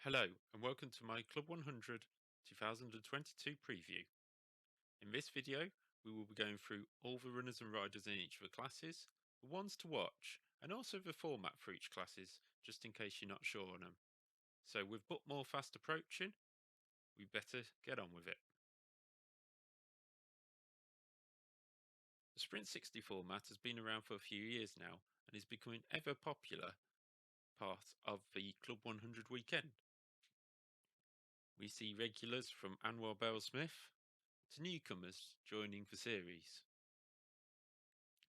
Hello and welcome to my Club 100 2022 preview. In this video, we will be going through all the runners and riders in each of the classes, the ones to watch, and also the format for each classes, just in case you're not sure on them. So with but more fast approaching, we better get on with it. The Sprint60 format has been around for a few years now and is becoming ever popular part of the Club 100 weekend. We see regulars from Anwar Bell-Smith to newcomers joining the series.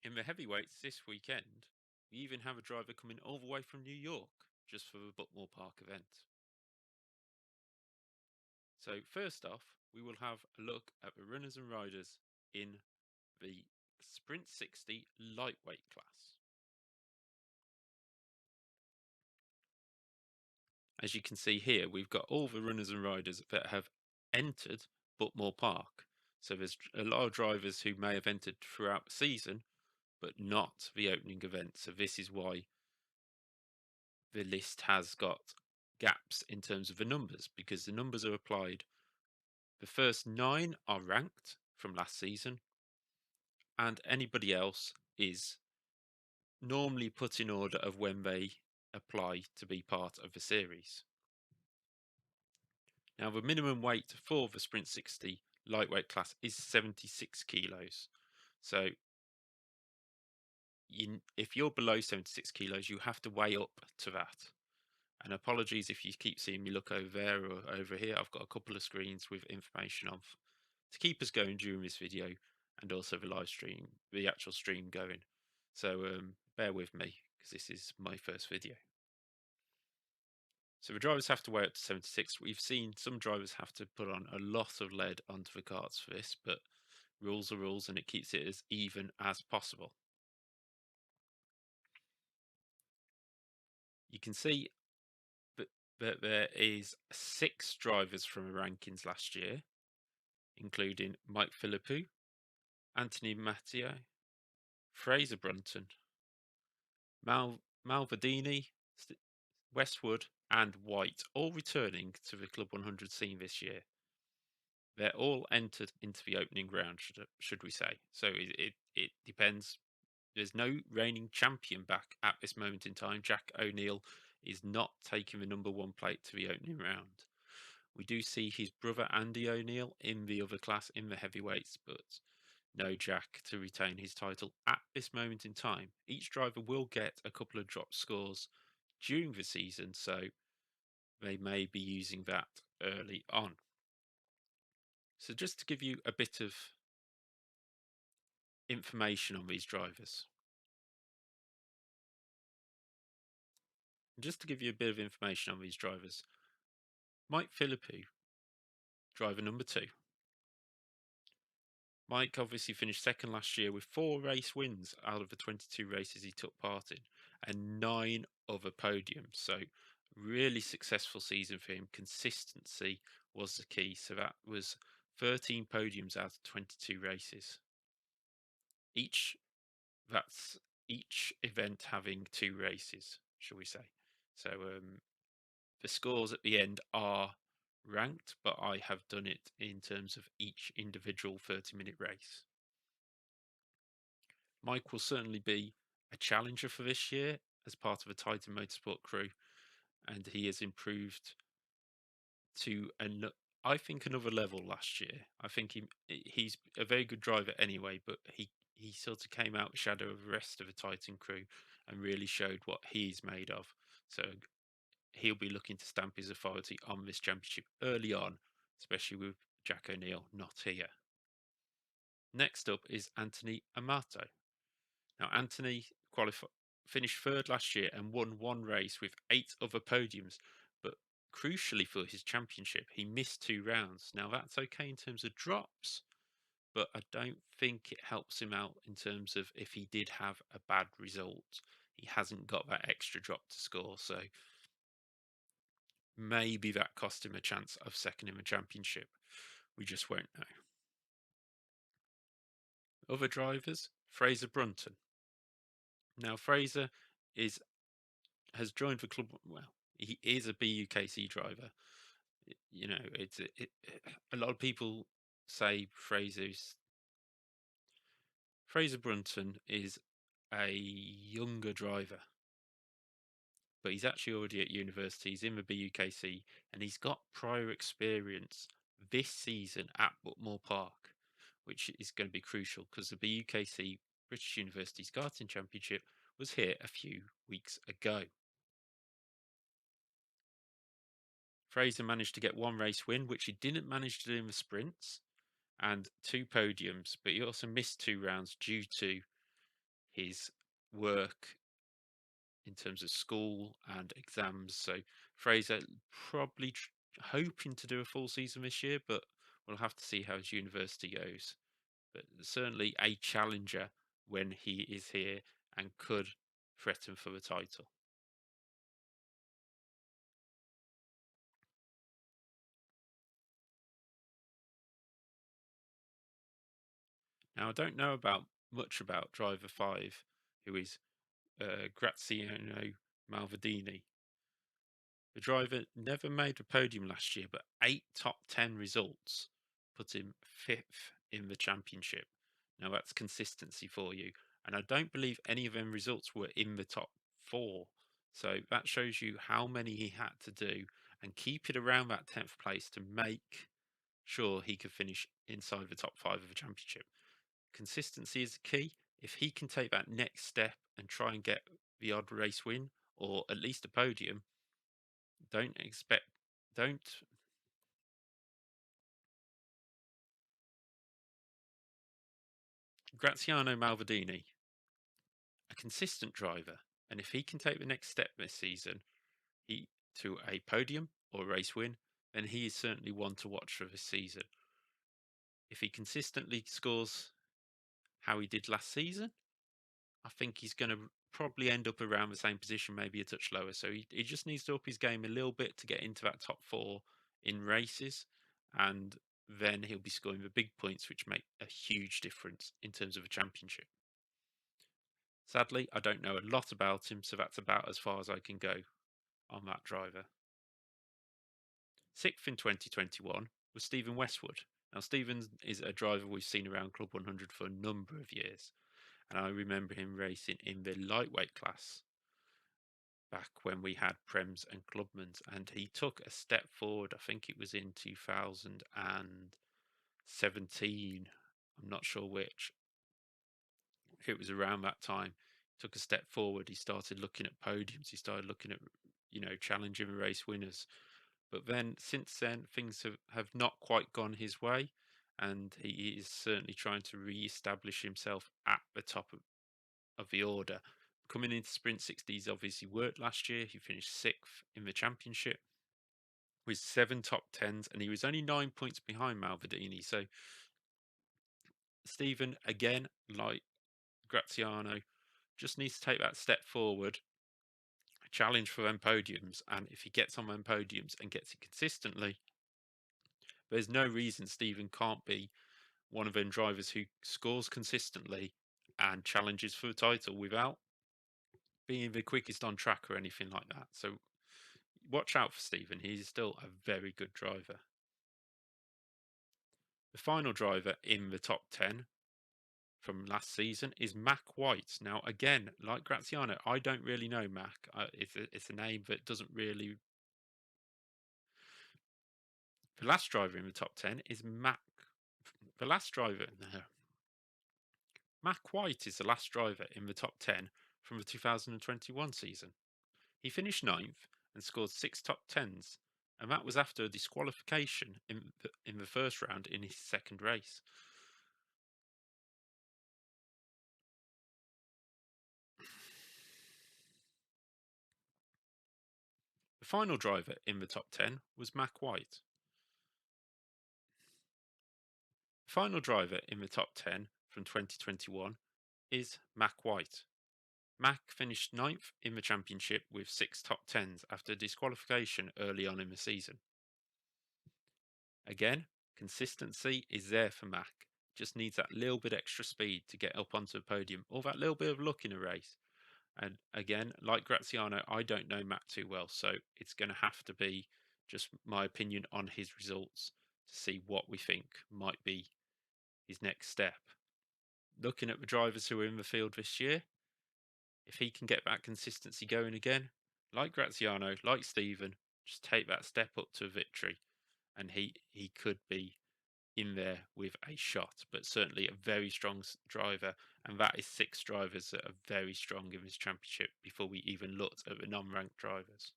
In the heavyweights this weekend, we even have a driver coming all the way from New York just for the Butmore Park event. So first off, we will have a look at the runners and riders in the Sprint60 lightweight class. As you can see here, we've got all the runners and riders that have entered Butmore Park. So there's a lot of drivers who may have entered throughout the season, but not the opening event. So this is why the list has got gaps in terms of the numbers, because the numbers are applied. The first 9 are ranked from last season, and anybody else is normally put in order of when they apply to be part of the series. Now, the minimum weight for the Sprint60 lightweight class is 76 kilos. So if you're below 76 kilos, you have to weigh up to that. And apologies if you keep seeing me look over there or over here. I've got a couple of screens with information on to keep us going during this video, and also the live stream, the actual stream going. So bear with me because this is my first video. So the drivers have to weigh up to 76. We've seen some drivers have to put on a lot of lead onto the carts for this, but rules are rules and it keeps it as even as possible. You can see that there is 6 drivers from the rankings last year, including Mike Philippi, Anthony Matteo, Fraser Brunton, Malvadini, Westwood, and White, all returning to the Club 100 scene this year. They're all entered into the opening round, should we say. So it depends. There's no reigning champion back at this moment in time. Jack O'Neill is not taking the number 1 plate to the opening round. We do see his brother Andy O'Neill in the other class in the heavyweights, but no Jack to retain his title at this moment in time. Each driver will get a couple of drop scores during the season, so they may be using that early on. So just to give you a bit of information on these drivers. Just to give you a bit of information on these drivers. Mike Philippi, driver number 2. Mike obviously finished second last year with 4 race wins out of the 22 races he took part in, and 9 other podiums. So really successful season for him. Consistency was the key. So that was 13 podiums out of 22 races. Each event having 2 races, shall we say. So the scores at the end are ranked, but I have done it in terms of each individual 30-minute race. Mike will certainly be a challenger for this year as part of a Titan Motorsport crew, and he has improved to I think another level last year. I think he's a very good driver anyway, but he sort of came out shadow of the rest of the Titan crew and really showed what he's made of. So he'll be looking to stamp his authority on this championship early on, especially with Jack O'Neill not here. Next up is Anthony Amato. Now, Anthony finished 3rd last year and won 1 race with 8 other podiums, but crucially for his championship, he missed 2 rounds. Now, that's okay in terms of drops, but I don't think it helps him out in terms of if he did have a bad result. He hasn't got that extra drop to score, so maybe that cost him a chance of second in the championship. We just won't know. Other drivers, Fraser Brunton. Now, Fraser has joined the club. Well, He is a BUKC driver. You know, a lot of people say Fraser Brunton is a younger driver, but he's actually already at university. He's in the BUKC, and he's got prior experience this season at Whitmore Park, which is going to be crucial because the BUKC British University Karting Championship was here a few weeks ago. Fraser managed to get one race win, which he didn't manage to do in the sprints, and 2 podiums, but he also missed 2 rounds due to his work in terms of school and exams. So Fraser probably hoping to do a full season this year, but we'll have to see how his university goes. But certainly a challenger when he is here and could threaten for the title. Now I don't know much about driver 5, who is Graziano Malvadini. The driver never made a podium last year, but 8 top 10 results put him 5th in the championship. Now that's consistency for you. And I don't believe any of them results were in the top 4. So that shows you how many he had to do and keep it around that 10th place to make sure he could finish inside the top 5 of the championship. Consistency is the key. If he can take that next step and try and get the odd race win or at least a podium, don't Graziano Malvadini, a consistent driver, and if he can take the next step this season, he to a podium or a race win, then he is certainly one to watch for this season. If he consistently scores how he did last season, I think he's going to probably end up around the same position, maybe a touch lower. So he just needs to up his game a little bit to get into that top 4 in races, and then he'll be scoring the big points, which make a huge difference in terms of a championship. Sadly, I don't know a lot about him, so that's about as far as I can go on that driver. 6th in 2021 was Stephen Westwood. Now, Stephen is a driver we've seen around Club 100 for a number of years, and I remember him racing in the lightweight class back when we had Prems and Clubmans, and he took a step forward. I think it was in 2017. I'm not sure which. It was around that time. Took a step forward. He started looking at podiums. He started looking at, challenging race winners. But then, since then, things have not quite gone his way, and he is certainly trying to re-establish himself at the top of the order. Coming into Sprint60, he's obviously worked last year. He finished 6th in the championship with 7 top 10s, and he was only 9 points behind Malvadini. So Stephen, again, like Graziano, just needs to take that step forward, challenge for them podiums, and if he gets on them podiums and gets it consistently, there's no reason Stephen can't be one of them drivers who scores consistently and challenges for the title without being the quickest on track or anything like that. So watch out for Stephen. He's still a very good driver. The final driver in the top 10 from last season is Mack White. Now, again, like Graziano, I don't really know Mack. It's a name that doesn't really. The last driver in the top 10 is Mack. The last driver. No. Mack White is the last driver in the top 10 from the 2021 season. He finished 9th and scored 6 top 10s, and that was after a disqualification in the first round in his second race. The final driver in the top 10 was Mack White. The final driver in the top 10 from 2021 is Mack White. Mack finished 9th in the championship with 6 top 10s after disqualification early on in the season. Again, consistency is there for Mack. Just needs that little bit extra speed to get up onto the podium, or that little bit of luck in a race. And again, like Graziano, I don't know Matt too well, so it's going to have to be just my opinion on his results to see what we think might be his next step. Looking at the drivers who are in the field this year, if he can get that consistency going again, like Graziano, like Stephen, just take that step up to victory, and he could be in there with a shot, but certainly a very strong driver, and that is 6 drivers that are very strong in this championship before we even looked at the non-ranked drivers.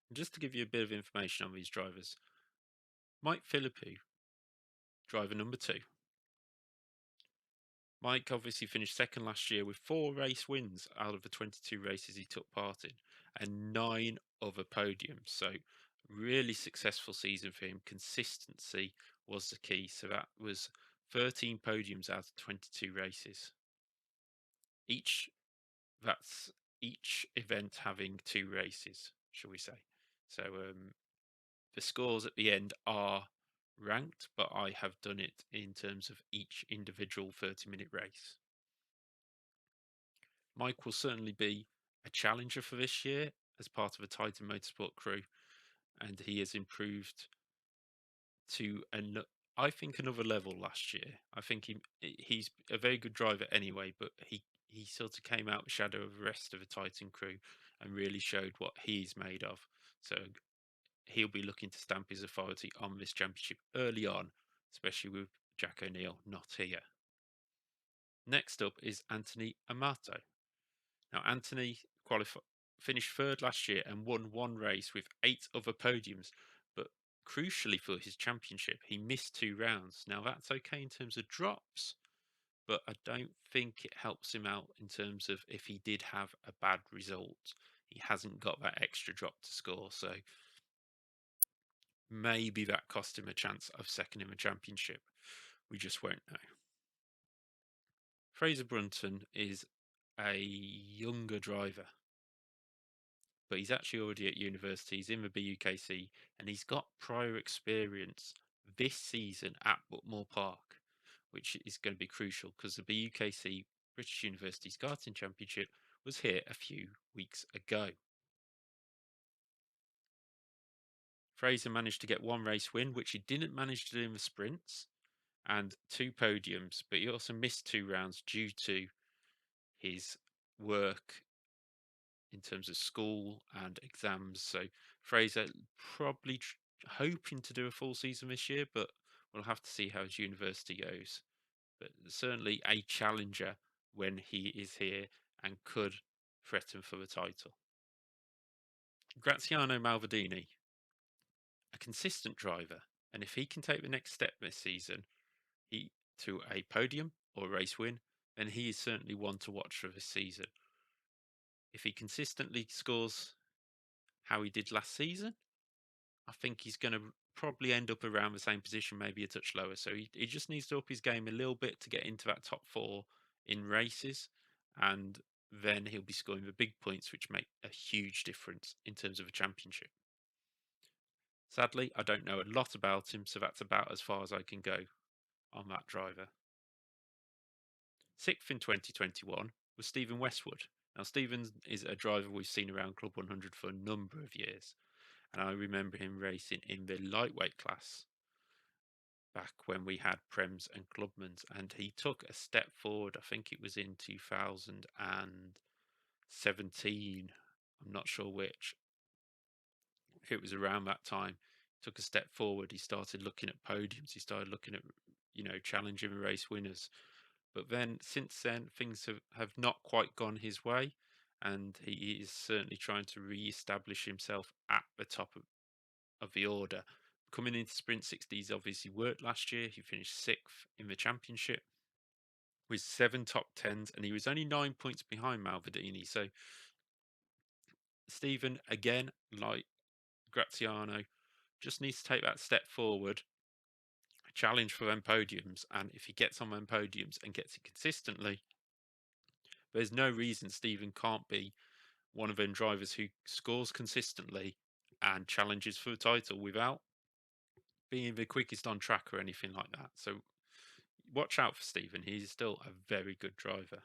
And just to give you a bit of information on these drivers, Mike Philippi, driver number 2. Mike obviously finished second last year with 4 race wins out of the 22 races he took part in and 9 other podiums. So really successful season for him. Consistency was the key. So that was 13 podiums out of 22 races. Each event having 2 races, shall we say. So the scores at the end are ranked, but I have done it in terms of each individual 30-minute race. Mike will certainly be a challenger for this year as part of a Titan Motorsport crew, and he has improved to I think another level last year. I think he's a very good driver anyway, but he sort of came out the shadow of the rest of the Titan crew and really showed what he's made of. So he'll be looking to stamp his authority on this championship early on, especially with Jack O'Neill not here. Next up is Anthony Amato. Now, Anthony finished 3rd last year and won 1 race with 8 other podiums, but crucially for his championship, he missed 2 rounds. Now, that's okay in terms of drops, but I don't think it helps him out in terms of if he did have a bad result. He hasn't got that extra drop to score, so maybe that cost him a chance of second in the championship. We just won't know. Fraser Brunton is a younger driver, but he's actually already at university. He's in the BUKC, and he's got prior experience this season at Butmore Park, which is going to be crucial because the BUKC, British University Karting Championship, was here a few weeks ago. Fraser managed to get 1 race win, which he didn't manage to do in the sprints, and 2 podiums, but he also missed 2 rounds due to his work in terms of school and exams. So Fraser probably hoping to do a full season this year, but we'll have to see how his university goes. But certainly a challenger when he is here and could threaten for the title. Graziano Malvadini, a consistent driver, and if he can take the next step this season, to a podium or a race win, then he is certainly one to watch for this season. If he consistently scores how he did last season, I think he's going to probably end up around the same position, maybe a touch lower. So he just needs to up his game a little bit to get into that top 4 in races, and then he'll be scoring the big points, which make a huge difference in terms of a championship. Sadly, I don't know a lot about him, so that's about as far as I can go on that driver. 6th in 2021 was Stephen Westwood. Now, Stephen is a driver we've seen around Club 100 for a number of years, and I remember him racing in the lightweight class back when we had Prems and Clubmans, and he took a step forward. I think it was in 2017. I'm not sure which. It was around that time. Took a step forward. He started looking at podiums. He started looking at, challenging race winners. But then, since then, things have not quite gone his way, and he is certainly trying to re-establish himself at the top of the order. Coming into Sprint60, he's obviously worked last year. He finished 6th in the championship with 7 top 10s, and he was only 9 points behind Malvadini. So Stephen, again, like Graziano, just needs to take that step forward, challenge for them podiums, and if he gets on them podiums and gets it consistently, there's no reason Stephen can't be one of them drivers who scores consistently and challenges for the title without being the quickest on track or anything like that. So watch out for Stephen. He's still a very good driver.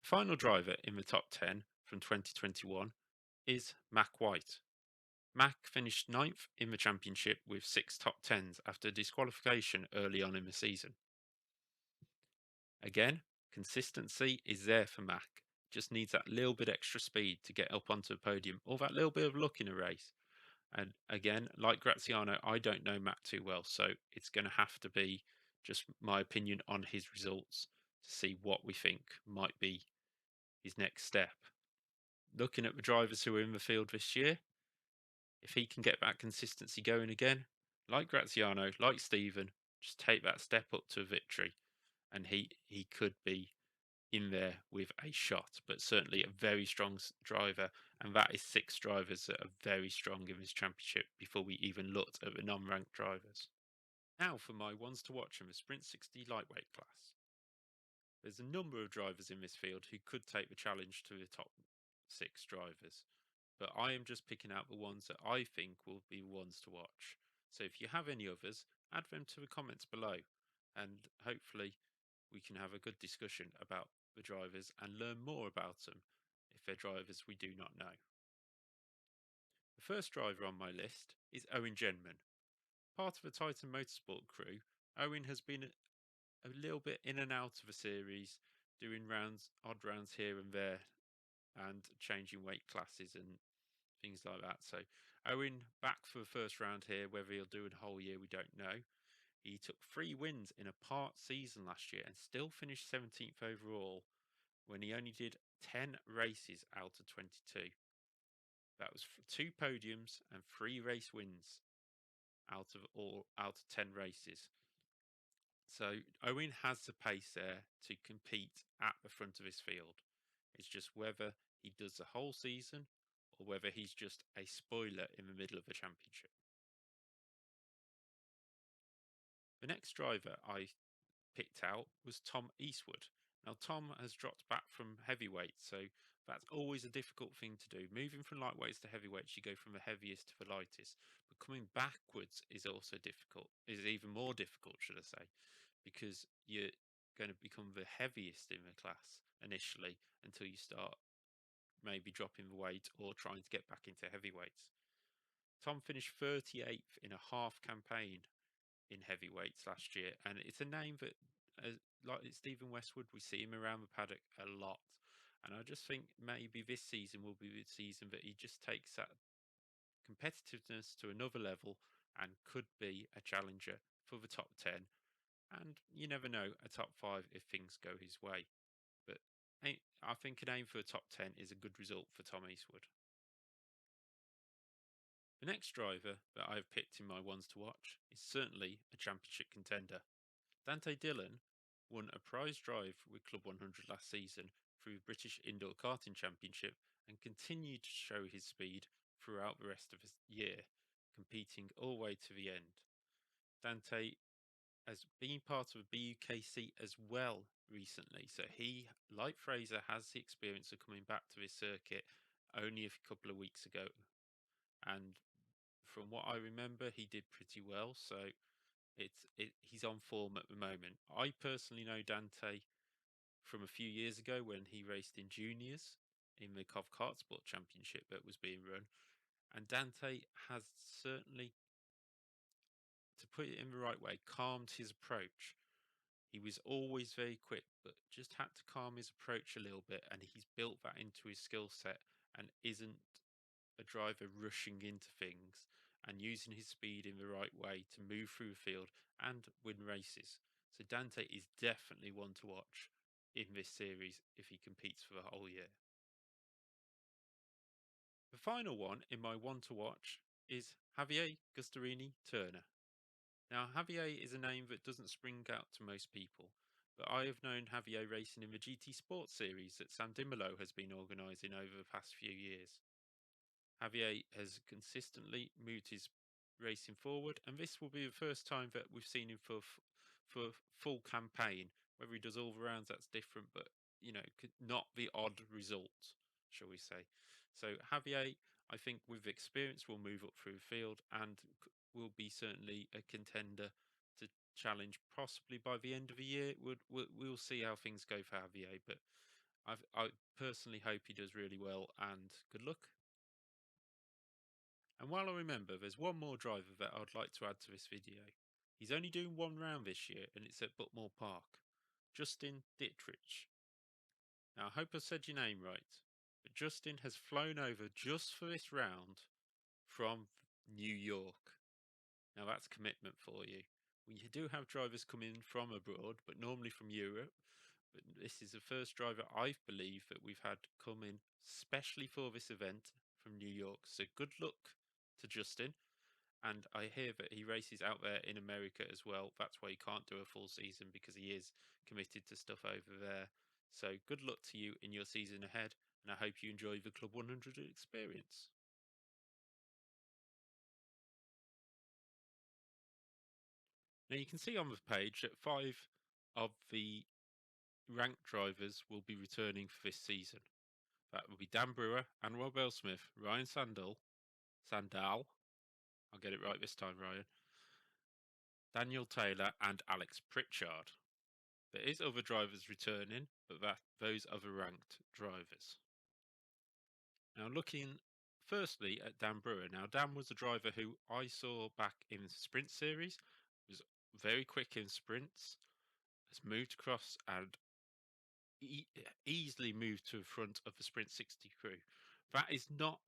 Final driver in the top 10 from 2021 is Mack White. Mack finished ninth in the championship with 6 top 10s after disqualification early on in the season. Again, consistency is there for Mack. Just needs that little bit extra speed to get up onto the podium, or that little bit of luck in a race. And again, like Graziano, I don't know Matt too well, so it's going to have to be just my opinion on his results to see what we think might be his next step. Looking at the drivers who are in the field this year, if he can get that consistency going again, like Graziano, like Stephen, just take that step up to victory, and he could be in there with a shot, but certainly a very strong driver, and that is 6 drivers that are very strong in this championship before we even looked at the non-ranked drivers. Now for my ones to watch in the Sprint60 lightweight class. There's a number of drivers in this field who could take the challenge to the top 6 drivers, but I am just picking out the ones that I think will be ones to watch. So if you have any others, add them to the comments below, and hopefully we can have a good discussion about the drivers and learn more about them if they're drivers we do not know. The first driver on my list is Owen Genman. Part of the Titan Motorsport crew, Owen has been a little bit in and out of the series, doing odd rounds here and there, and changing weight classes and things like that. So Owen back for the first round here. Whether he'll do a whole year, we don't know. He took 3 wins in a part season last year and still finished 17th overall when he only did 10 races out of 22. That was 2 podiums and 3 race wins out of 10 races. So Owen has the pace there to compete at the front of his field. It's just whether he does the whole season or whether he's just a spoiler in the middle of the championship. The next driver I picked out was Tom Eastwood. Now, Tom has dropped back from heavyweight, so that's always a difficult thing to do. Moving from lightweights to heavyweights, you go from the heaviest to the lightest. But coming backwards is also difficult, is even more difficult, should I say, because you're going to become the heaviest in the class initially until you start maybe dropping the weight or trying to get back into heavyweights. Tom finished 38th in a half campaign in heavyweights last year, and it's a name that, like Stephen Westwood, we see him around the paddock a lot. And I just think maybe this season will be the season that he just takes that competitiveness to another level and could be a challenger for the top 10. And you never know, a top 5 if things go his way. But I think an aim for a top 10 is a good result for Tom Eastwood. The next driver that I've picked in my ones to watch is certainly a championship contender. Dante Dillon won a prize drive with Club 100 last season through the British Indoor Karting Championship and continued to show his speed throughout the rest of the year, competing all the way to the end. Dante has been part of BUKC as well recently, so he, like Fraser, has the experience of coming back to his circuit only a couple of weeks ago. And from what I remember, he did pretty well, so he's on form at the moment. I personally know Dante from a few years ago when he raced in juniors in the Cov Kart Sport Championship that was being run, and Dante has certainly, to put it in the right way, calmed his approach. He was always very quick, but just had to calm his approach a little bit, and he's built that into his skill set and isn't a driver rushing into things and using his speed in the right way to move through the field and win races. So Dante is definitely one to watch in this series if he competes for the whole year. The final one in my one to watch is Javier Gasterini Turner. Now, Javier is a name that doesn't spring out to most people, but I have known Javier racing in the GT Sports series that Sam Dimolo has been organising over the past few years. Javier has consistently moved his racing forward, and this will be the first time that we've seen him for full campaign. Whether he does all the rounds, that's different, but you know, not the odd result, shall we say? So Javier, I think with experience, we'll move up through the field and will be certainly a contender to challenge possibly by the end of the year. We'll see how things go for Javier, but I personally hope he does really well, and good luck. And while I remember, there's one more driver that I'd like to add to this video. He's only doing one round this year, and it's at Butmore Park. Justin Dittrich. Now, I hope I said your name right, but Justin has flown over just for this round from New York. Now, that's commitment for you. We do have drivers come in from abroad, but normally from Europe. But this is the first driver I believe that we've had come in specially for this event from New York. So good luck to Justin. And I hear that he races out there in America as well. That's why he can't do a full season, because he is committed to stuff over there. So good luck to you in your season ahead, and I hope you enjoy the Club 100 experience. Now you can see on the page that 5 of the ranked drivers will be returning for this season. That will be Dan Brewer, Anwar Bell-Smith, Ryan Sandal, I'll get it right this time, Ryan, Daniel Taylor, and Alex Pritchard. There is other drivers returning, but those other ranked drivers. Now looking firstly at Dan Brewer. Now Dan was a driver who I saw back in the sprint series, was very quick in sprints, has moved across and easily moved to the front of the Sprint60 crew. That is not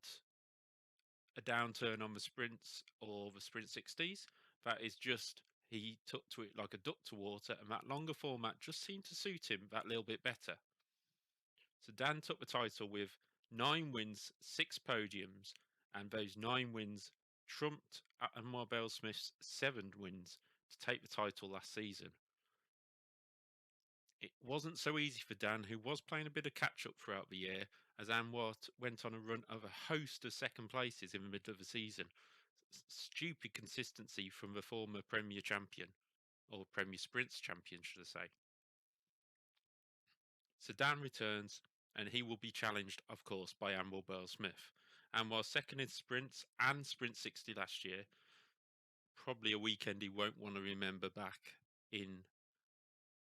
a downturn on the sprints or the Sprint60s. That is just he took to it like a duck to water, and that longer format just seemed to suit him that little bit better. So Dan took the title with 9 wins, 6 podiums, and those 9 wins trumped Anwar Bell-Smith's 7 wins to take the title last season. It wasn't so easy for Dan, who was playing a bit of catch-up throughout the year, as Anwar went on a run of a host of second places in the middle of the season. Stupid consistency from the former Premier champion, or Premier Sprints champion, should I say. So Dan returns, and he will be challenged, of course, by Anwar Bell-Smith. Anwar second in sprints and Sprint60 last year. Probably a weekend he won't want to remember back in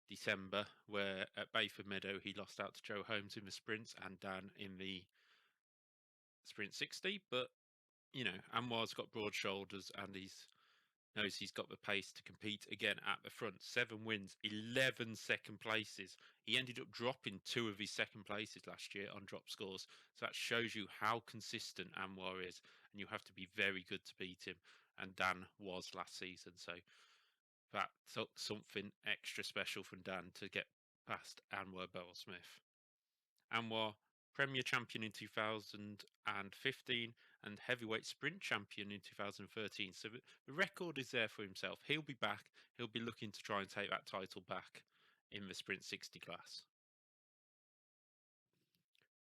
December, where at Bayford Meadow he lost out to Joe Holmes in the sprints and Dan in the Sprint60. But you know, Anwar's got broad shoulders and knows he's got the pace to compete again at the front. 7 wins, 11 second places. He ended up dropping 2 of his second places last year on drop scores. So that shows you how consistent Anwar is, and you have to be very good to beat him. And Dan was last season, so that took something extra special from Dan to get past Anwar Bell-Smith. Anwar, Premier champion in 2015 and heavyweight sprint champion in 2013. So the record is there for himself. He'll be back. He'll be looking to try and take that title back in the Sprint60 class.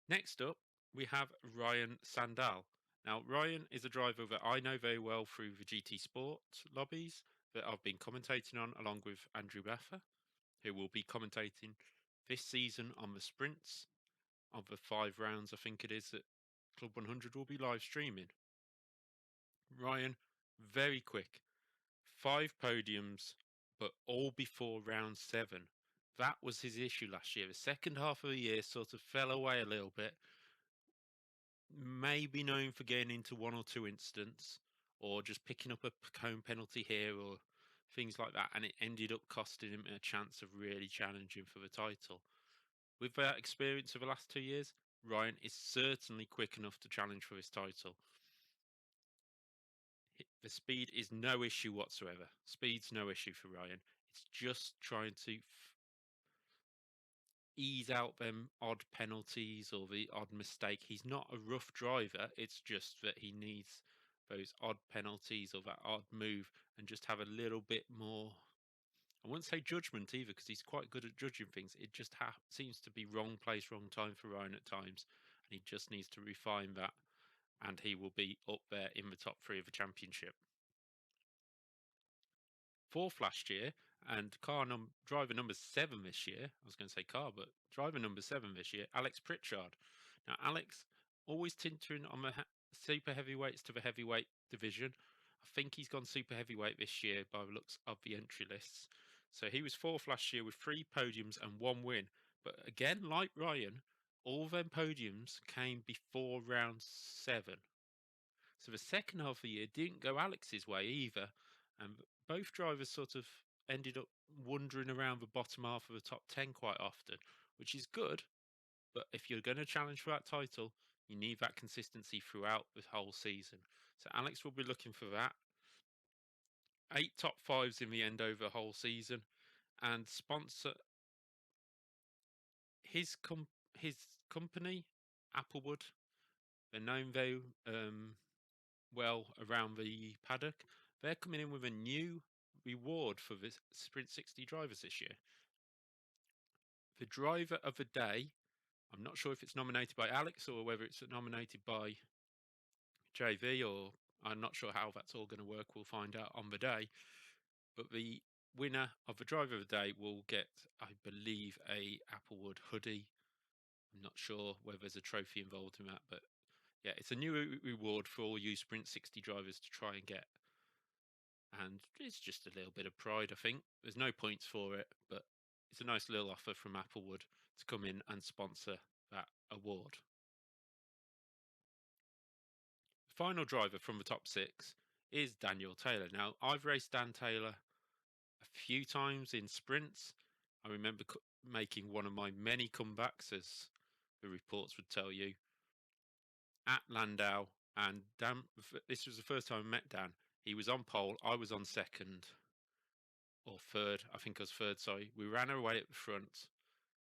Next up, we have Ryan Sandal. Now, Ryan is a driver that I know very well through the GT Sport lobbies that I've been commentating on, along with Andrew Baffer, who will be commentating this season on the sprints of the 5 rounds, I think it is, that Club 100 will be live streaming. Ryan, very quick, 5 podiums, but all before round 7. That was his issue last year. The second half of the year sort of fell away a little bit. Maybe known for getting into 1 or 2 incidents, or just picking up a home penalty here, or things like that, and it ended up costing him a chance of really challenging for the title. With that experience of the last 2 years, Ryan is certainly quick enough to challenge for his title. The speed is no issue whatsoever. Speed's no issue for Ryan. It's just trying to ease out them odd penalties or the odd mistake. He's not a rough driver. It's just that he needs those odd penalties or that odd move and just have a little bit more, I wouldn't say judgment either, because he's quite good at judging things. It just seems to be wrong place, wrong time for Ryan at times. And he just needs to refine that. And he will be up there in the top 3 of the championship. 4th last year, and driver number 7 this year. I was going to say car, but driver number 7 this year, Alex Pritchard. Now, Alex always tinkering on the super heavyweights to the heavyweight division. I think he's gone super heavyweight this year by the looks of the entry lists. So he was fourth last year with 3 podiums and 1 win. But again, like Ryan, all them podiums came before round 7. So the second half of the year didn't go Alex's way either. And both drivers sort of ended up wandering around the bottom half of the top 10 quite often, which is good. But if you're going to challenge for that title, you need that consistency throughout the whole season. So Alex will be looking for that. 8 top 5s in the end over the whole season. And sponsor his company, Applewood. They're known very well around the paddock. They're coming in with a new reward for the Sprint60 drivers this year. The driver of the day, I'm not sure if it's nominated by Alex or whether it's nominated by JV, or I'm not sure how that's all going to work. We'll find out on the day. But the winner of the driver of the day will get, I believe, a Applewood hoodie. I'm not sure whether there's a trophy involved in that, but yeah, it's a new reward for all you Sprint60 drivers to try and get. And it's just a little bit of pride, I think. There's no points for it, but it's a nice little offer from Applewood to come in and sponsor that award. The final driver from the top 6 is Daniel Taylor. Now, I've raced Dan Taylor a few times in sprints. I remember making one of my many comebacks, as the reports would tell you, at Landau. And Dan, this was the first time I met Dan. He was on pole. I was on second or third. I think I was third, sorry. We ran away at the front,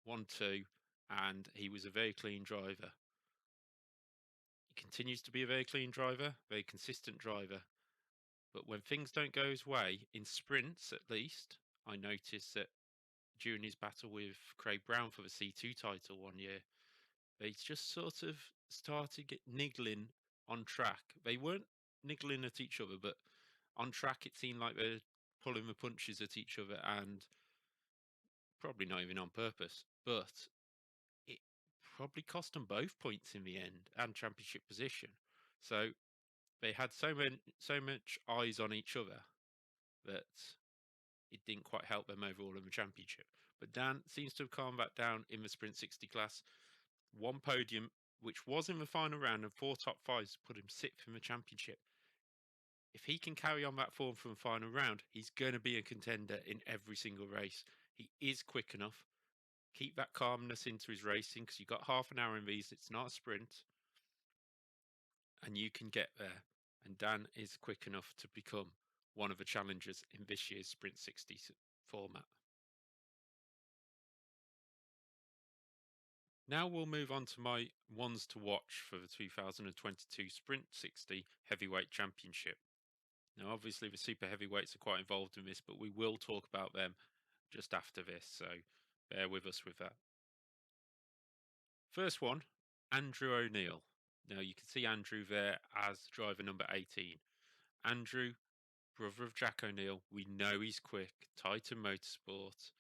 1-2, and he was a very clean driver. He continues to be a very clean driver, very consistent driver. But when things don't go his way, in sprints at least, I noticed that during his battle with Craig Brown for the C2 title one year, they just sort of started niggling on track. They weren't niggling at each other, but on track it seemed like they're pulling the punches at each other, and probably not even on purpose. But it probably cost them both points in the end and championship position. So they had so much eyes on each other that it didn't quite help them overall in the championship. But Dan seems to have calmed that down in the Sprint60 class. 1 podium, which was in the final round, and 4 top 5s put him 6th in the championship. If he can carry on that form from the final round, he's going to be a contender in every single race. He is quick enough. Keep that calmness into his racing, because you've got half an hour in these. It's not a sprint. And you can get there. And Dan is quick enough to become one of the challengers in this year's Sprint60 format. Now we'll move on to my ones to watch for the 2022 Sprint60 Heavyweight Championship. Now, obviously, the super heavyweights are quite involved in this, but we will talk about them just after this, so bear with us with that. First one, Andrew O'Neill. Now, you can see Andrew there as driver number 18. Andrew, brother of Jack O'Neill, we know he's quick. Titan Motorsport.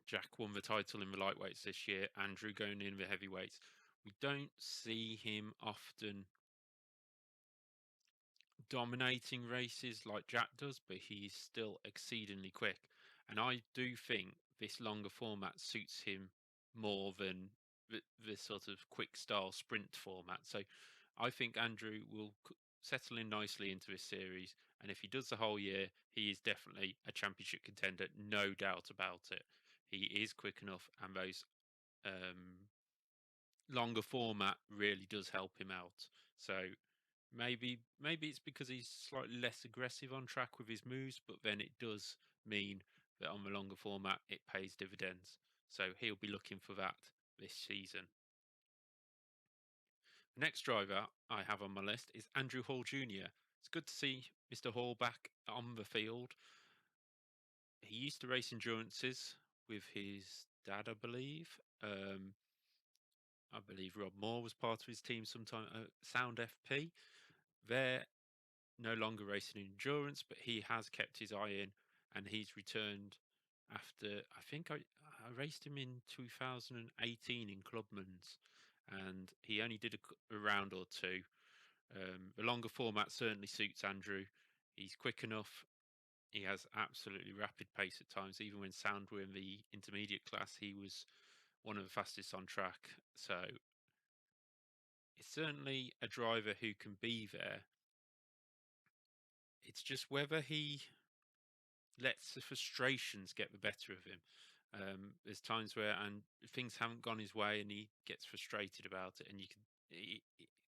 Jack won the title in the lightweights this year. Andrew going in the heavyweights. We don't see him often dominating races like Jack does, but he's still exceedingly quick. And I do think this longer format suits him more than the sort of quick style sprint format. So I think Andrew will settle in nicely into this series. And if he does the whole year, he is definitely a championship contender, no doubt about it. He is quick enough, and those longer format really does help him out. So maybe it's because he's slightly less aggressive on track with his moves, but then it does mean that on the longer format it pays dividends. So he'll be looking for that this season. The next driver I have on my list is Andrew Hall Jr. It's good to see Mr. Hall back on the field. He used to race endurances with his dad, I believe. I believe Rob Moore was part of his team sometime. Sound FP. They're no longer racing endurance, but he has kept his eye in, and he's returned after, I think I raced him in 2018 in Clubman's, and he only did a round or two. The longer format certainly suits Andrew. He's quick enough. He has absolutely rapid pace at times. Even when Sound were in the intermediate class, he was one of the fastest on track. So it's certainly a driver who can be there. It's just whether he lets the frustrations get the better of him. There's times where and things haven't gone his way, and he gets frustrated about it. And you can,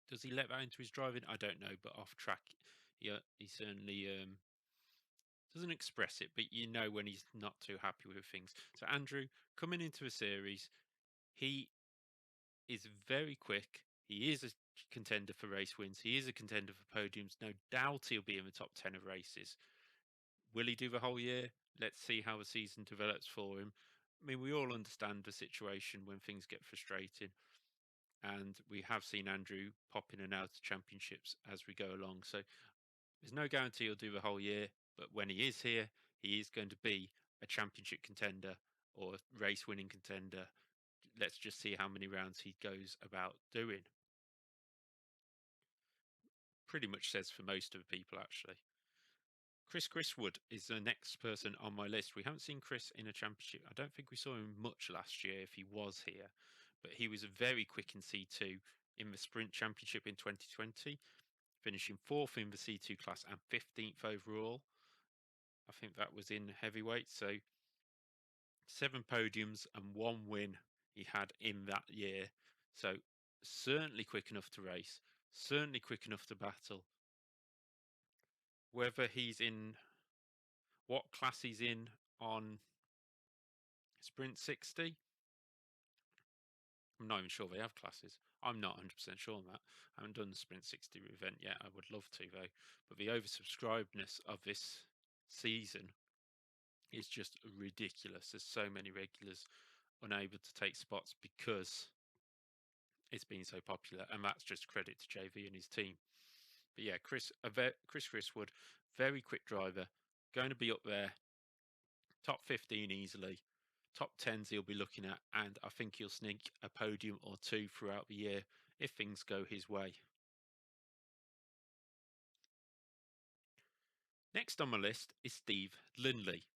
does he let that into his driving? I don't know, but off track, he certainly doesn't express it. But you know when he's not too happy with things. So Andrew, coming into the series, he is very quick. He is a contender for race wins. He is a contender for podiums. No doubt he'll be in the top 10 of races. Will he do the whole year? Let's see how the season develops for him. I mean, we all understand the situation when things get frustrating, and we have seen Andrew pop in and out of championships as we go along. So there's no guarantee he'll do the whole year, but when he is here, he is going to be a championship contender or a race winning contender. Let's just see how many rounds he goes about doing. Pretty much says for most of the people, actually. Chris Wood is the next person on my list. We haven't seen Chris in a championship. I don't think we saw him much last year if he was here, but he was very quick in C2 in the Sprint Championship in 2020, finishing 4th in the C2 class and 15th overall. I think that was in heavyweight. So 7 podiums and 1 win he had in that year. So certainly quick enough to race, certainly quick enough to battle. Whether he's in what class he's in on Sprint60, I'm not even sure they have classes. I'm not 100% sure on that. I haven't done the Sprint60 event yet. I would love to, though. But the oversubscribedness of this season is just ridiculous. There's so many regulars unable to take spots because it's been so popular. And that's just credit to JV and his team. But yeah, Chris Wood, very quick driver, going to be up there, top 15 easily. Top 10s he'll be looking at, and I think he'll sneak a podium or two throughout the year if things go his way. Next on my list is Steve Lindley.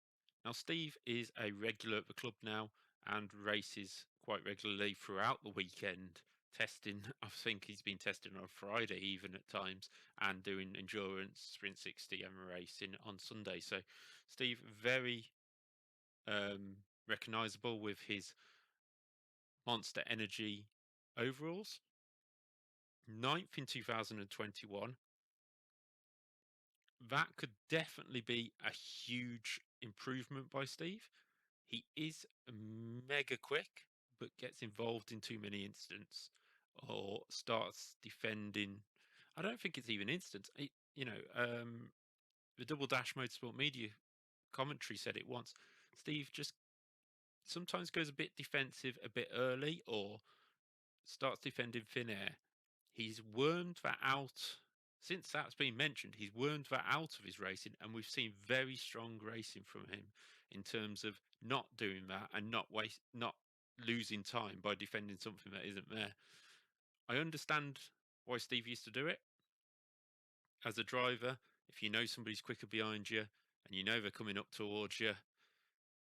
Now, Steve is a regular at the club now and races quite regularly throughout the weekend, testing. I think he's been testing on Friday even at times, and doing endurance, Sprint60 and racing on Sunday. So Steve, very recognisable with his Monster Energy overalls. 9th in 2021. That could definitely be a huge improvement by Steve. He is mega quick, but gets involved in too many incidents or starts defending. I don't think it's even instance. The Double Dash Motorsport Media commentary said it once. Steve just sometimes goes a bit defensive a bit early or starts defending thin air. He's wormed that out. Since that's been mentioned, he's wormed that out of his racing, and we've seen very strong racing from him in terms of not doing that and not losing time by defending something that isn't there. I understand why Steve used to do it. As a driver, if you know somebody's quicker behind you and you know they're coming up towards you,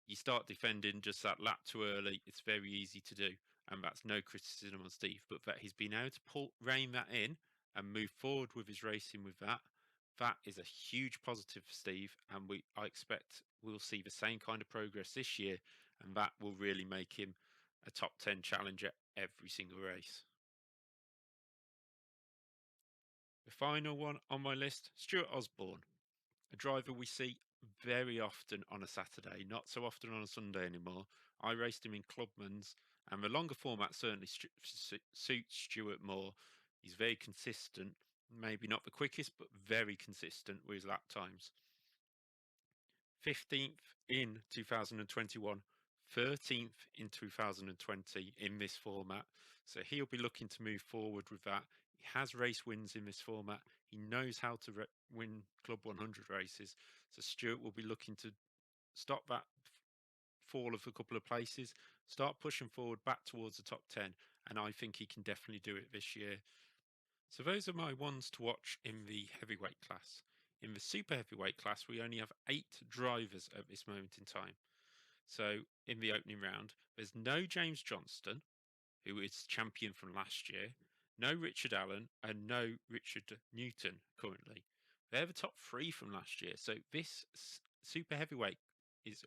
you start defending just that lap too early. It's very easy to do, and that's no criticism on Steve, but that he's been able to rein that in and move forward with his racing with that. That is a huge positive for Steve, and I expect we'll see the same kind of progress this year, and that will really make him a top 10 challenger every single race. The final one on my list, Stuart Osborne, a driver we see very often on a Saturday, not so often on a Sunday anymore. I raced him in Clubman's, and the longer format certainly suits Stuart more. He's very consistent, maybe not the quickest, but very consistent with his lap times. 15th in 2021, 13th in 2020 in this format. So he'll be looking to move forward with that. He has race wins in this format. He knows how to win Club 100 races. So Stuart will be looking to stop that fall of a couple of places, start pushing forward back towards the top 10, and I think he can definitely do it this year. So those are my ones to watch in the heavyweight class. In the super heavyweight class, we only have 8 drivers at this moment in time. So in the opening round, there's no James Johnston, who is champion from last year, no Richard Allen, and no Richard Newton currently. They're the top 3 from last year. So this super heavyweight is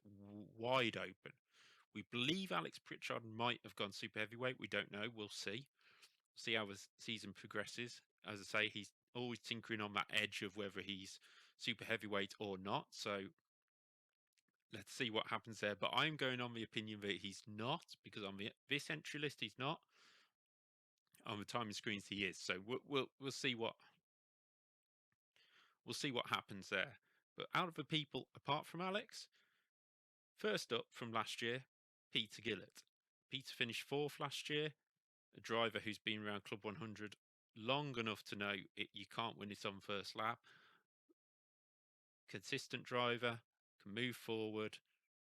wide open. We believe Alex Pritchard might have gone super heavyweight. We don't know. We'll see how the season progresses. As I say, he's always tinkering on that edge of whether he's super heavyweight or not. So let's see what happens there. But I'm going on the opinion that he's not, because on this entry list he's not. On the timing screens he is. So we'll see what happens there. But out of the people apart from Alex, first up from last year, Peter Gillett. Peter finished 4th last year. A driver who's been around Club 100 long enough to know you can't win it on first lap. Consistent driver, can move forward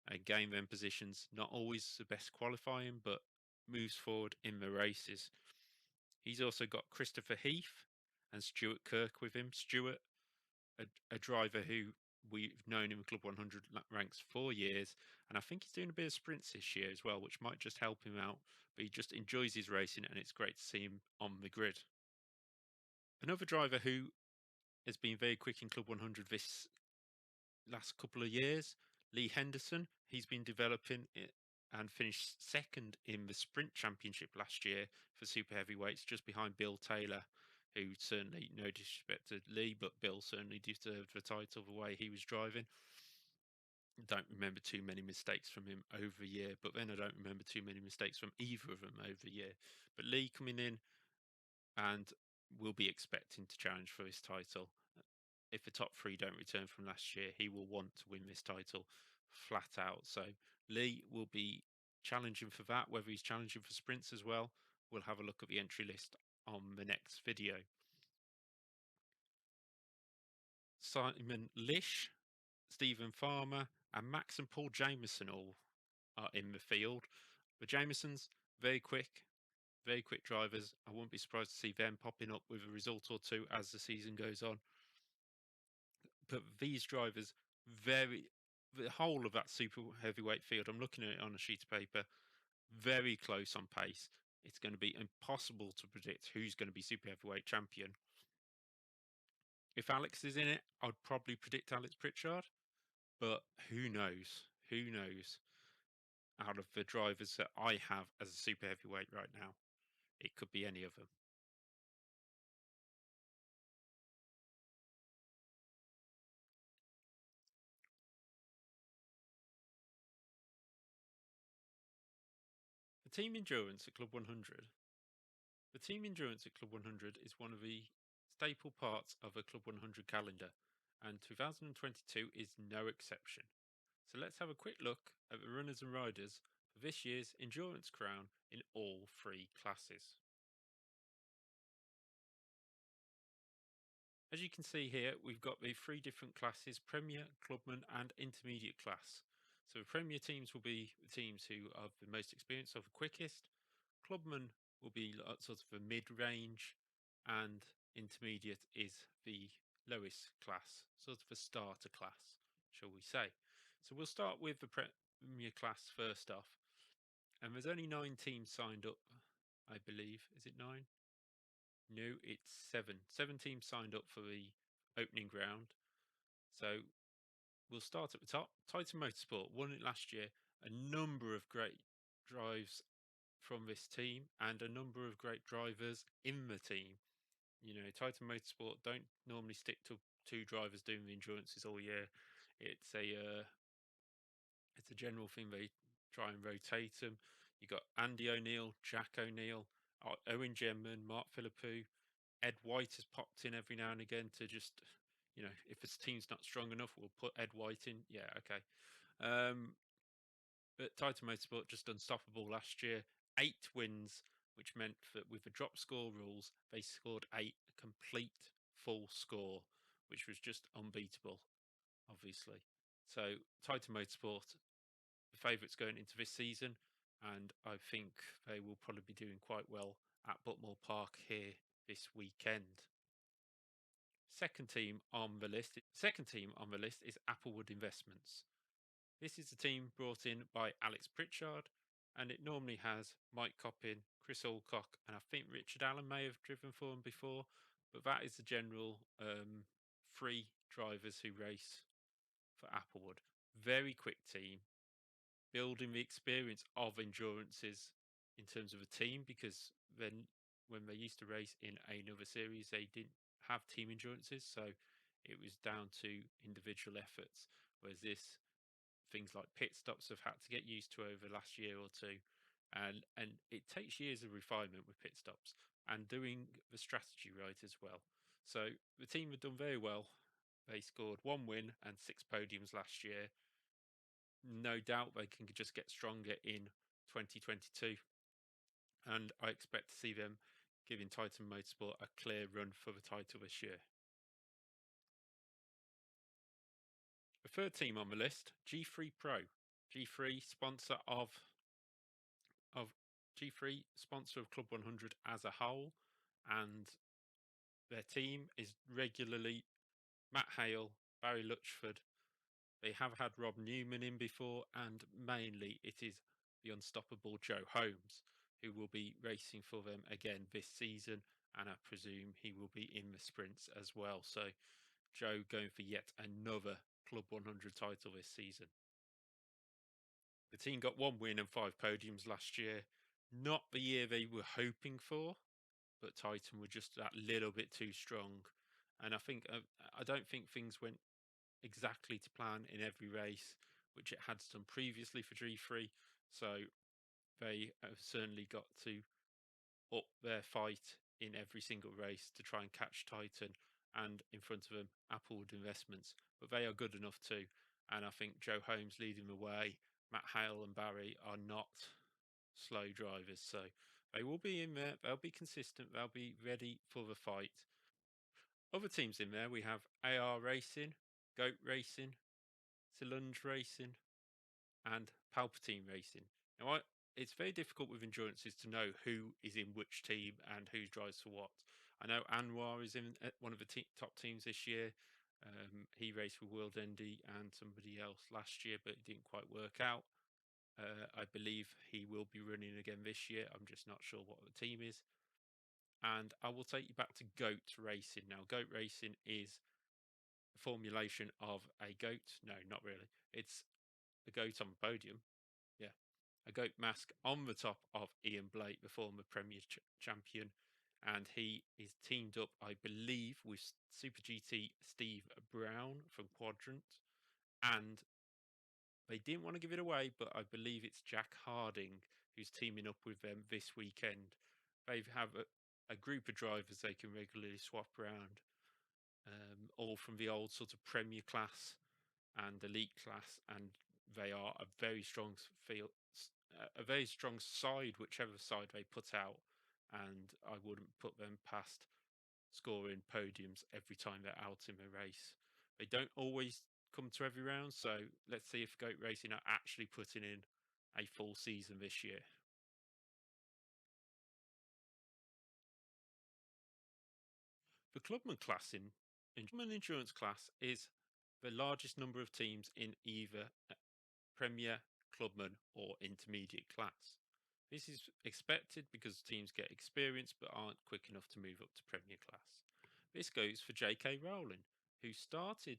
and gain them positions. Not always the best qualifying, but moves forward in the races. He's also got Christopher Heath and Stuart Kirk with him. Stuart, a driver who we've known in Club 100 ranks 4 years, and I think he's doing a bit of sprints this year as well, which might just help him out. But he just enjoys his racing, and it's great to see him on the grid. Another driver who has been very quick in Club 100 this last couple of years, Lee Henderson. He's been developing it and finished 2nd in the Sprint Championship last year for super heavyweights, just behind Bill Taylor, who certainly, no disrespect to Lee, but Bill certainly deserved the title the way he was driving. Don't remember too many mistakes from him over the year, but then I don't remember too many mistakes from either of them over the year. But Lee coming in and will be expecting to challenge for this title. If the top 3 don't return from last year, he will want to win this title flat out. So Lee will be challenging for that. Whether he's challenging for sprints as well, we'll have a look at the entry list on the next video. Simon Lish, Stephen Farmer, and Max and Paul Jameson all are in the field. The Jamesons, very quick drivers. I wouldn't be surprised to see them popping up with a result or two as the season goes on. But these drivers, the whole of that super heavyweight field, I'm looking at it on a sheet of paper, very close on pace. It's going to be impossible to predict who's going to be super heavyweight champion. If Alex is in it, I'd probably predict Alex Pritchard, but who knows? Who knows? Out of the drivers that I have as a super heavyweight right now, it could be any of them. The team endurance at Club 100. The team endurance at Club 100 is one of the staple parts of a Club 100 calendar, and 2022 is no exception. So let's have a quick look at the runners and riders for this year's endurance crown in all 3 classes. As you can see here, we've got the 3 different classes: Premier, Clubman and Intermediate class. So the Premier teams will be the teams who are the most experienced or the quickest. Clubman will be sort of a mid-range, and Intermediate is the lowest class, sort of a starter class, shall we say. So we'll start with the Premier class first off. And there's only 9 teams signed up, I believe. Is it 9? No, it's 7. 7 teams signed up for the opening round. So we'll start at the top. Titan Motorsport won it last year. A number of great drives from this team and a number of great drivers in the team. You know, Titan Motorsport don't normally stick to 2 drivers doing the endurances all year. It's a general thing. They try and rotate them. You got Andy O'Neill, Jack O'Neill, Owen Genman, Mark Philippi. Ed White has popped in every now and again to just, you know, if this team's not strong enough, we'll put Ed White in. Yeah, okay. But Titan Motorsport just unstoppable last year. 8 wins, which meant that with the drop score rules, they scored a complete full score, which was just unbeatable, obviously. So Titan Motorsport, the favourites going into this season. and I think they will probably be doing quite well at Butmore Park here this weekend. Second team on the list is Applewood Investments. This is the team brought in by Alex Pritchard, and it normally has Mike Coppin, Chris Alcock, and I think Richard Allen may have driven for them before, but that is the general three drivers who race for Applewood. Very quick team, building the experience of endurances in terms of a team, because then when they used to race in another series, they didn't have team endurances, so it was down to individual efforts, whereas this, things like pit stops have had to get used to over the last year or two, and it takes years of refinement with pit stops and doing the strategy right as well. So the team have done very well. They scored 1 win and 6 podiums last year. No doubt they can just get stronger in 2022, and I expect to see them giving Titan Motorsport a clear run for the title this year. The third team on the list, G3 Pro. G3 sponsor of G3 sponsor of Club 100 as a whole, and their team is regularly Matt Hale, Barry Lutchford. They have had Rob Newman in before, and mainly it is the unstoppable Joe Holmes, who will be racing for them again this season, and I presume he will be in the sprints as well. So Joe going for yet another Club 100 title this season. The team got 1 win and 5 podiums last year. Not the year they were hoping for, but Titan were just that little bit too strong. And I don't think things went exactly to plan in every race, which it had done previously for G3. So they have certainly got to up their fight in every single race to try and catch Titan, and in front of them, Applewood Investments. But they are good enough too. And I think Joe Holmes leading the way. Matt Hale and Barry are not slow drivers, so they will be in there. They'll be consistent. They'll be ready for the fight. Other teams in there, we have AR Racing, Goat Racing, Silunge Racing, and Palpatine Racing. Now, it's very difficult with endurances to know who is in which team and who drives for what. I know Anwar is in one of the top teams this year. He raced with World Indy and somebody else last year, but it didn't quite work out. I believe he will be running again this year. I'm just not sure what the team is. And I will take you back to Goat Racing. Now, Goat Racing is a formulation of a goat. No, not really. It's a goat on the podium. Yeah. A goat mask on the top of Ian Blake, the former Premier champion. And he is teamed up, I believe, with Super GT Steve Brown from Quadrant. And they didn't want to give it away, but I believe it's Jack Harding who's teaming up with them this weekend. They have a group of drivers they can regularly swap around, all from the old sort of Premier class and Elite class, and they are a very strong field, a very strong side, whichever side they put out, and I wouldn't put them past scoring podiums every time they're out in the race. They don't always come to every round, so let's see if Goat Racing are actually putting in a full season this year. The Clubman Class in Clubman Endurance Class is the largest number of teams in either Premier, Clubman, or Intermediate class. This is expected because teams get experience but aren't quick enough to move up to Premier class. This goes for J.K. Rowling, who started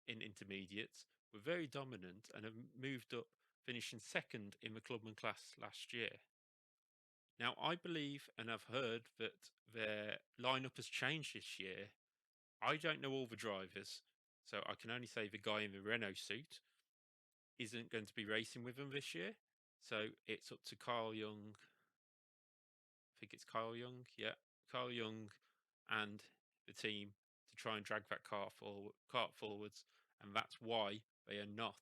in intermediates, were very dominant, and have moved up, finishing second in the Clubman class last year. Now, I believe and I've heard that their lineup has changed this year. I don't know all the drivers, so I can only say the guy in the Renault suit isn't going to be racing with them this year. So it's up to Kyle Young. I think it's Kyle Young. Yeah, Kyle Young and the team to try and drag that cart forwards, and that's why they are not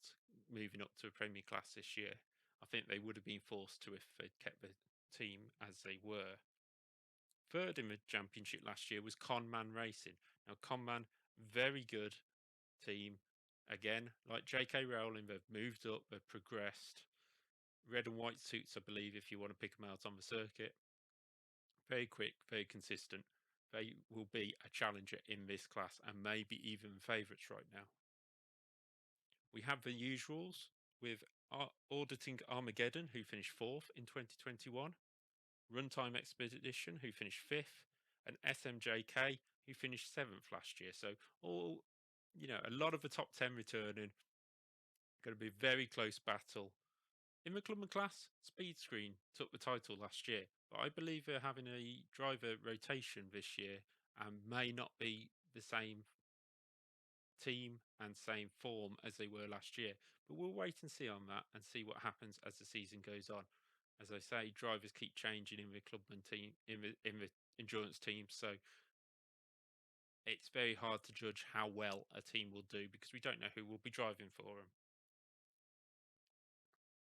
moving up to a Premier class this year. I think they would have been forced to if they'd kept the team as they were. Third in the championship last year was Conman Racing. Now, Conman, very good team. Again, like J.K. Rowling, they've moved up, they've progressed. red and white suits, I believe, if you want to pick them out on the circuit. Very quick, very consistent. They will be a challenger in this class and maybe even favourites right now. We have the usuals with Auditing Armageddon, who finished 4th in 2021, Runtime Expedition, who finished 5th, and SMJK, who finished 7th last year. So all, a lot of the top 10 returning. Going to be a very close battle. In the Clubman Class, Speed Screen took the title last year, but I believe they're having a driver rotation this year and may not be the same team and same form as they were last year. But we'll wait and see on that and see what happens as the season goes on. As I say, drivers keep changing in the Clubman team, in the endurance team, so it's very hard to judge how well a team will do because we don't know who will be driving for them.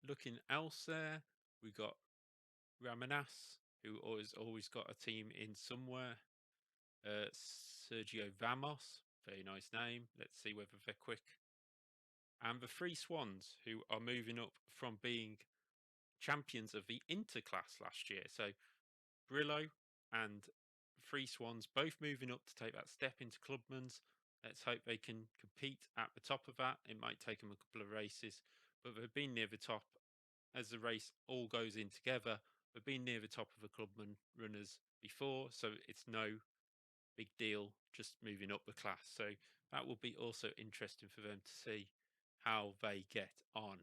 Looking elsewhere, we got Ramanas, who always got a team in somewhere. Sergio Vamos, very nice name. Let's see whether they're quick. And the Three Swans, who are moving up from being champions of the Interclass last year. So Brillo and Three Swans both moving up to take that step into Clubman's. Let's hope they can compete at the top of that. It might take them a couple of races, but they've been near the top as the race all goes in together. They've been near the top of the Clubman runners before, so it's no big deal just moving up the class. So that will be also interesting for them to see how they get on.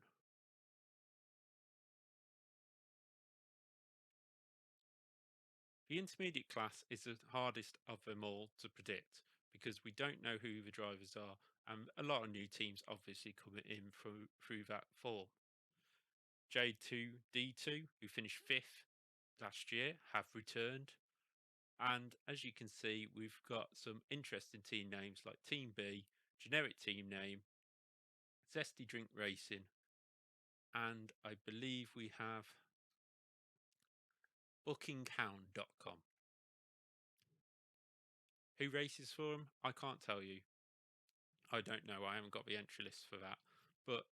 The intermediate class is the hardest of them all to predict because we don't know who the drivers are, and a lot of new teams obviously coming in through that form. J2D2, who finished 5th last year, have returned. And as you can see, we've got some interesting team names like Team B, generic team name, Zesty Drink Racing, and I believe we have bookinghound.com. Who races for them? I can't tell you. I don't know. I haven't got the entry list for that. But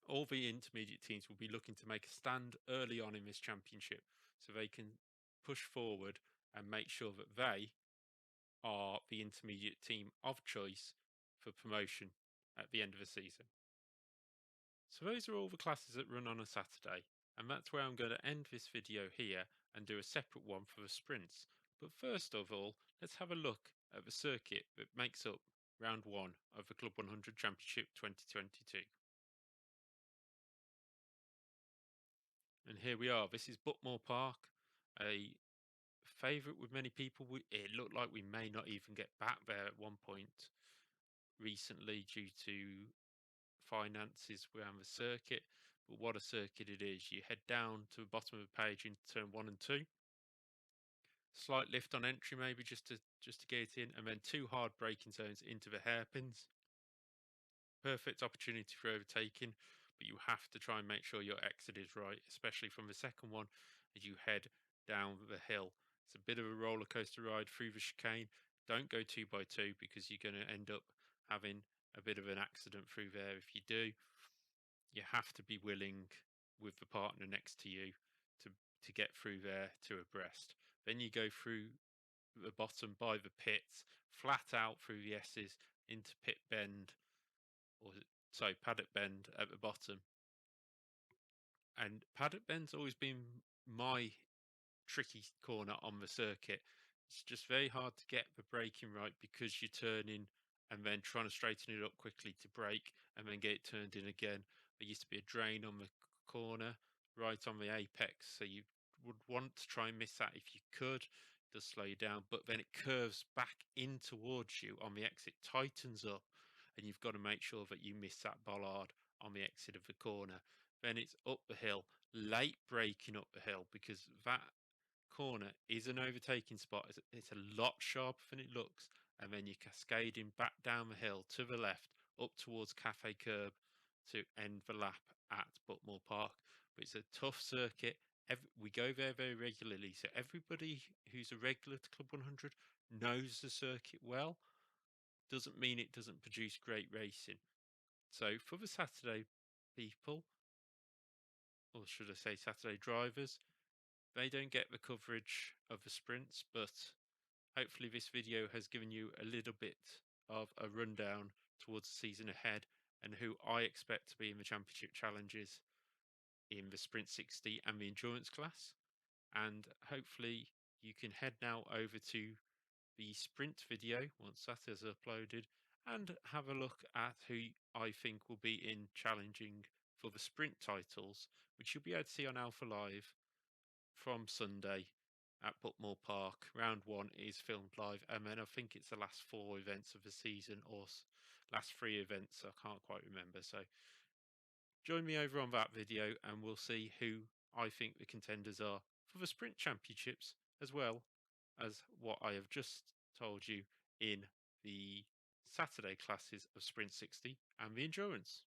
all the intermediate teams will be looking to make a stand early on in this championship so they can push forward and make sure that they are the intermediate team of choice for promotion at the end of the season. So those are all the classes that run on a Saturday, and that's where I'm going to end this video here and do a separate one for the sprints. But first of all, let's have a look at the circuit that makes up round 1 of the Club 100 Championship 2022. And here we are. This is Butmore Park, a favourite with many people. It looked like we may not even get back there at one point recently due to finances around the circuit. But what a circuit it is. You head down to the bottom of the page into turn 1 and 2. Slight lift on entry maybe just to get it in, and then 2 hard braking zones into the hairpins. Perfect opportunity for overtaking, but you have to try and make sure your exit is right, especially from the second one as you head down the hill. It's a bit of a roller coaster ride through the chicane. Don't go 2x2 because you're going to end up having a bit of an accident through there. If you do, you have to be willing with the partner next to you to get through there to abreast. Then you go through the bottom by the pits, flat out through the S's into pit bend, or sorry, paddock bend at the bottom. And paddock bend's always been my tricky corner on the circuit. It's just very hard to get the braking right because you're turning and then trying to straighten it up quickly to brake and then get it turned in again. There used to be a drain on the corner right on the apex, so you would want to try and miss that if you could. It does slow you down, but then it curves back in towards you on the exit, tightens up, and you've got to make sure that you miss that bollard on the exit of the corner. Then it's up the hill, late braking up the hill because that corner is an overtaking spot. It's a lot sharper than it looks, and then you're cascading back down the hill to the left up towards Cafe Curb to end the lap at Butmore Park. But it's a tough circuit. We go there very regularly, so everybody who's a regular to Club 100 knows the circuit well. Doesn't mean it doesn't produce great racing. So for the Saturday, people, or should I say Saturday drivers. They don't get the coverage of the sprints, but hopefully this video has given you a little bit of a rundown towards the season ahead and who I expect to be in the championship challenges in the Sprint60 and the endurance class. And hopefully you can head now over to the sprint video once that is uploaded and have a look at who I think will be in challenging for the sprint titles, which you'll be able to see on Alpha Live from Sunday at Putmore Park. Round one is filmed live, and then I think it's the last 4 events of the season or last 3 events. I can't quite remember. So join me over on that video and we'll see who I think the contenders are for the sprint championships, as well as what I have just told you in the Saturday classes of Sprint60 and the endurance.